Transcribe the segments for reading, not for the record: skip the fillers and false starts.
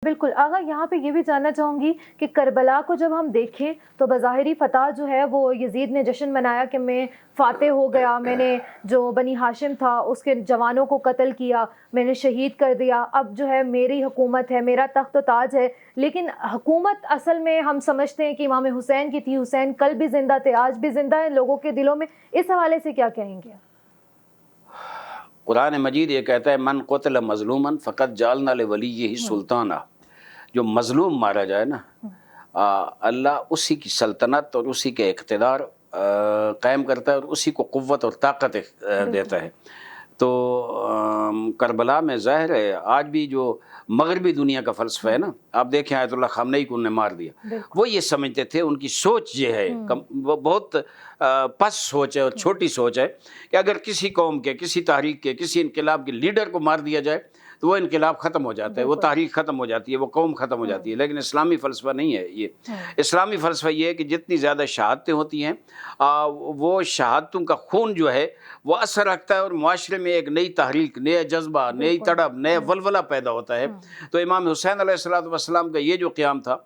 بالکل آغا، یہاں پہ یہ بھی جاننا چاہوں گی کہ کربلا کو جب ہم دیکھیں تو بظاہری فتح جو ہے وہ یزید نے جشن منایا کہ میں فاتح ہو گیا، میں نے جو بنی ہاشم تھا اس کے جوانوں کو قتل کیا، میں نے شہید کر دیا، اب جو ہے میری حکومت ہے، میرا تخت و تاج ہے۔ لیکن حکومت اصل میں ہم سمجھتے ہیں کہ امام حسین کی تھی، حسین کل بھی زندہ تھے، آج بھی زندہ ہیں لوگوں کے دلوں میں، اس حوالے سے کیا کہیں گے؟ قرآن مجید یہ کہتا ہے من قتل مظلوما فقط جعلنا لولیہ سلطانہ، جو مظلوم مارا جائے نا اللہ اسی کی سلطنت اور اسی کے اقتدار قائم کرتا ہے اور اسی کو قوت اور طاقت دیتا ہے۔ تو کربلا میں ظاہر ہے آج بھی جو مغربی دنیا کا فلسفہ ہے نا، آپ دیکھیں آیت اللہ خامنئی کو انہوں نے مار دیا، وہ یہ سمجھتے تھے، ان کی سوچ یہ ہے، وہ بہت پس سوچ ہے اور چھوٹی سوچ ہے کہ اگر کسی قوم کے، کسی تحریک کے، کسی انقلاب کے لیڈر کو مار دیا جائے تو وہ انقلاب ختم ہو جاتا ہے، وہ تحریک ختم ہو جاتی ہے، وہ قوم ختم ہو جاتی ہے۔ لیکن اسلامی فلسفہ نہیں ہے یہ۔ اسلامی فلسفہ یہ ہے کہ جتنی زیادہ شہادتیں ہوتی ہیں وہ شہادتوں کا خون جو ہے وہ اثر رکھتا ہے اور معاشرے میں ایک نئی تحریک، نیا جذبہ، نئی تڑپ، نیا ولولہ پیدا ہوتا ہے۔ تو امام حسین علیہ السلام کا یہ جو قیام تھا،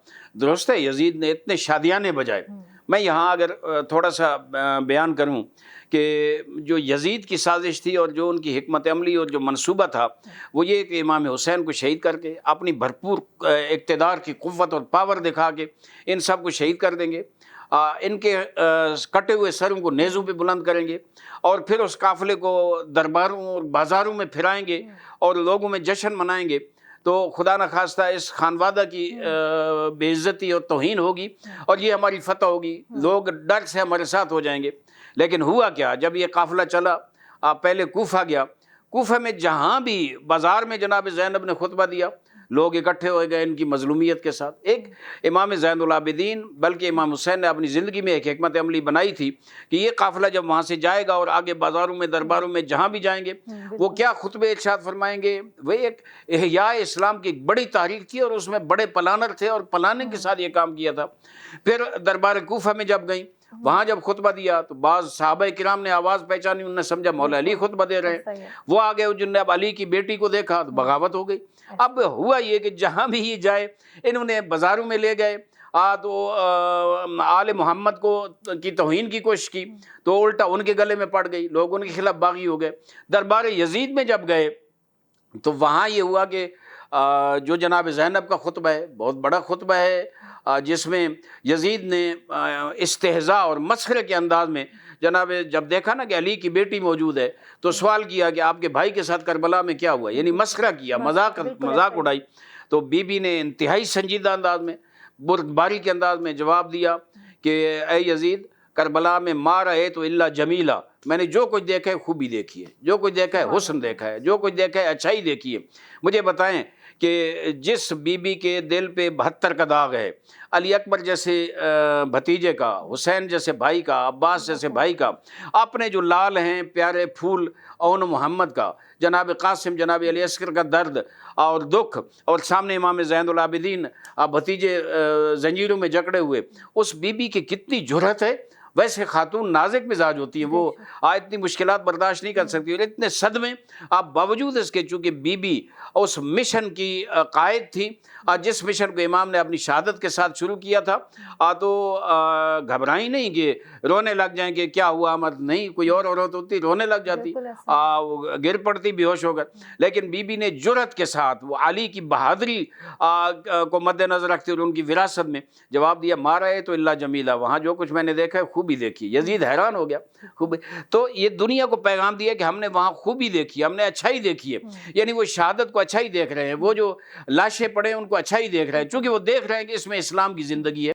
درست ہے یزید نے اتنے شادیانے بجائے۔ میں یہاں اگر تھوڑا سا بیان کروں کہ جو یزید کی سازش تھی اور جو ان کی حکمت عملی اور جو منصوبہ تھا وہ یہ کہ امام حسین کو شہید کر کے اپنی بھرپور اقتدار کی قوت اور پاور دکھا کے ان سب کو شہید کر دیں گے، ان کے کٹے ہوئے سروں کو نیزوں پہ بلند کریں گے اور پھر اس قافلے کو درباروں اور بازاروں میں پھرائیں گے اور لوگوں میں جشن منائیں گے، تو خدا نخواستہ اس خانوادہ کی بے عزتی اور توہین ہوگی اور یہ ہماری فتح ہوگی، لوگ ڈر سے ہمارے ساتھ ہو جائیں گے۔ لیکن ہوا کیا، جب یہ قافلہ چلا پہلے کوفہ گیا، کوفہ میں جہاں بھی بازار میں جناب زینب نے خطبہ دیا لوگ اکٹھے ہو گئے ان کی مظلومیت کے ساتھ۔ ایک امام زین العابدین بلکہ امام حسین نے اپنی زندگی میں ایک حکمت عملی بنائی تھی کہ یہ قافلہ جب وہاں سے جائے گا اور آگے بازاروں میں درباروں میں جہاں بھی جائیں گے وہ کیا خطبے ارشاد فرمائیں گے۔ وہ ایک احیاء اسلام کی ایک بڑی تاریخ تھی اور اس میں بڑے پلانر تھے اور پلاننگ کے ساتھ یہ کام کیا تھا۔ پھر دربار کوفہ میں جب گئیں، وہاں جب خطبہ دیا تو بعض صحابہ کرام نے آواز پہچانی، انہوں نے سمجھا مولا علی خطبہ دے رہے ہیں، وہ آگے جن نے اب علی کی بیٹی کو دیکھا تو بغاوت ہو گئی۔ اب ہوا یہ کہ جہاں بھی یہ جائے انہوں نے بازاروں میں لے گئے تو آل محمد کو کی توہین کی کوشش کی تو الٹا ان کے گلے میں پڑ گئی، لوگ ان کے خلاف باغی ہو گئے۔ دربار یزید میں جب گئے تو وہاں یہ ہوا کہ جو جناب زینب کا خطبہ ہے بہت بڑا خطبہ ہے، جس میں یزید نے استہزاء اور مسخرے کے انداز میں جناب جب دیکھا نا کہ علی کی بیٹی موجود ہے تو سوال کیا کہ آپ کے بھائی کے ساتھ کربلا میں کیا ہوا، یعنی مسخرہ کیا، مذاق اڑائی۔ تو بی بی نے انتہائی سنجیدہ انداز میں، بردباری کے انداز میں جواب دیا کہ اے یزید، کربلا میں ما رأیت الا جمیلا، میں نے جو کچھ دیکھا ہے خوبی دیکھی ہے، جو کچھ دیکھا ہے حسن دیکھا ہے، جو کچھ دیکھا ہے اچھائی دیکھی ہے۔ مجھے بتائیں کہ جس بی بی کے دل پہ 72 کا داغ ہے، علی اکبر جیسے بھتیجے کا، حسین جیسے بھائی کا، عباس جیسے بھائی کا، اپنے جو لال ہیں پیارے پھول اون محمد کا، جناب قاسم، جناب علی اصغر کا درد اور دکھ، اور سامنے امام زین العابدین بھتیجے زنجیروں میں جکڑے ہوئے، اس بی بی کی کتنی جرأت ہے۔ ویسے خاتون نازک مزاج ہوتی ہیں، وہ اتنی مشکلات برداشت نہیں کر سکتی اور اتنے صدمے باوجود اس کے چونکہ بی بی اس مشن کی قائد تھی، جس مشن کو امام نے اپنی شہادت کے ساتھ شروع کیا تھا، تو گھبرائی نہیں کہ رونے لگ جائیں کہ کیا ہوا احمد، نہیں، کوئی اور عورت ہوتی رونے لگ جاتی، گر پڑتی بے ہوش ہو کر، لیکن بی بی نے جرأت کے ساتھ وہ علی کی بہادری کو مد نظر رکھتے ہوئے ان کی وراثت میں جواب دیا ما رأیت الا جمیلا، وہاں جو کچھ میں نے دیکھا ہے خوبی دیکھی۔ یزید حیران ہو گیا، خوبی تو یہ دنیا کو پیغام دیا کہ ہم نے وہاں خوبی دیکھی، ہم نے اچھائی دیکھی ہے، یعنی وہ شہادت کو اچھائی دیکھ رہے ہیں، وہ جو لاشیں پڑے ہیں ان کو اچھائی دیکھ رہے ہیں، چونکہ وہ دیکھ رہے ہیں کہ اس میں اسلام کی زندگی ہے۔